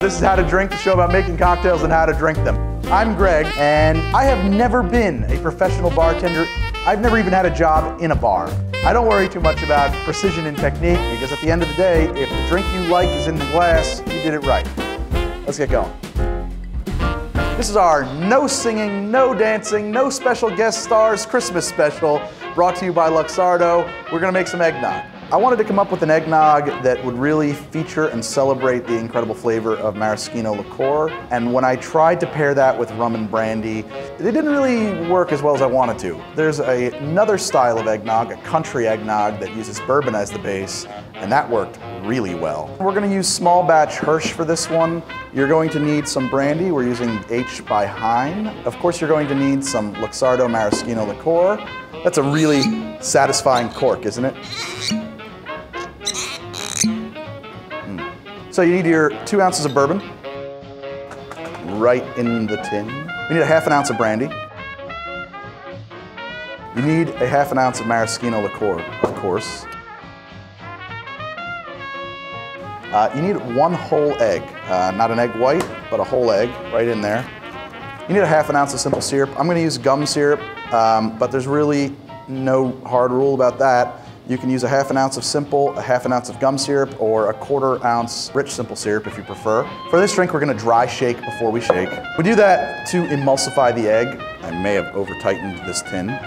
This is How to Drink, the show about making cocktails and how to drink them. I'm Greg, and I have never been a professional bartender. I've never even had a job in a bar. I don't worry too much about precision and technique, because at the end of the day, if the drink you like is in the glass, you did it right. Let's get going. This is our no singing, no dancing, no special guest stars Christmas special, brought to you by Luxardo. We're gonna make some eggnog. I wanted to come up with an eggnog that would really feature and celebrate the incredible flavor of maraschino liqueur. And when I tried to pair that with rum and brandy, it didn't really work as well as I wanted to. There's another style of eggnog, a country eggnog, that uses bourbon as the base, and that worked really well. We're gonna use small batch Hirsch for this one. You're going to need some brandy. We're using H by Hein. Of course, you're going to need some Luxardo Maraschino liqueur. That's a really satisfying cork, isn't it? So you need your 2 ounces of bourbon, right in the tin. You need a ½ ounce of brandy. You need a ½ ounce of maraschino liqueur, of course. You need 1 whole egg, not an egg white, but a whole egg right in there. You need a ½ ounce of simple syrup. I'm gonna use gum syrup, but there's really no hard rule about that. You can use a ½ ounce of simple, a ½ ounce of gum syrup, or a ¼ ounce rich simple syrup if you prefer. For this drink, we're gonna dry shake before we shake. We do that to emulsify the egg. I may have over-tightened this tin.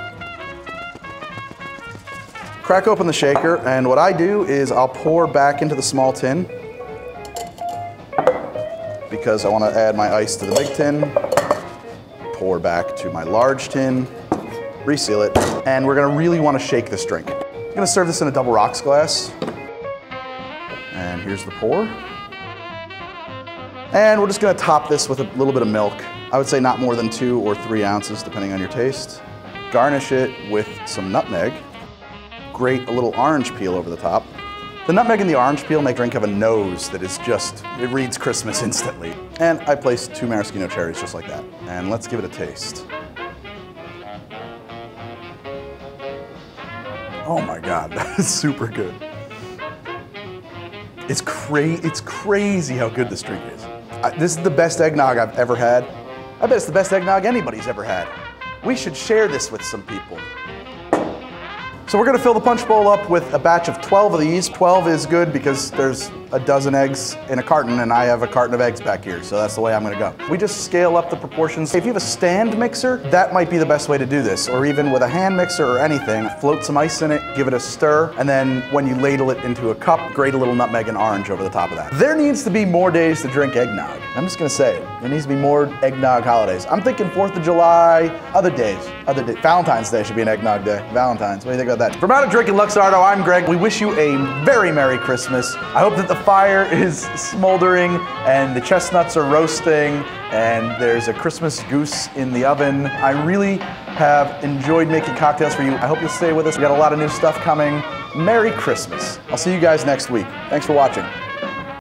Crack open the shaker, and what I do is I'll pour back into the small tin because I wanna add my ice to the big tin. Pour back to my large tin, reseal it, and we're gonna really wanna shake this drink. I'm gonna serve this in a double rocks glass. And here's the pour. And we're just gonna top this with a little bit of milk. I would say not more than 2 or 3 ounces, depending on your taste. Garnish it with some nutmeg. Grate a little orange peel over the top. The nutmeg and the orange peel make the drink have a nose that is just, it reads Christmas instantly. And I placed 2 maraschino cherries just like that. And let's give it a taste. Oh my God, that is super good. It's crazy how good this drink is. This is the best eggnog I've ever had. I bet it's the best eggnog anybody's ever had. We should share this with some people. So we're gonna fill the punch bowl up with a batch of 12 of these. 12 is good because there's a dozen eggs in a carton, and I have a carton of eggs back here, so that's the way I'm gonna go. We just scale up the proportions. If you have a stand mixer, that might be the best way to do this, or even with a hand mixer or anything. Float some ice in it, give it a stir, and then when you ladle it into a cup, grate a little nutmeg and orange over the top of that. There needs to be more days to drink eggnog. I'm just gonna say it. There needs to be more eggnog holidays. I'm thinking 4th of July, other days. Valentine's Day should be an eggnog day. Valentine's, what do you think about that? From How to Drink in Luxardo, I'm Greg. We wish you a very Merry Christmas. I hope that the fire is smoldering and the chestnuts are roasting and there's a Christmas goose in the oven. I really have enjoyed making cocktails for you. I hope you'll stay with us. We got a lot of new stuff coming. Merry Christmas. I'll see you guys next week. Thanks for watching.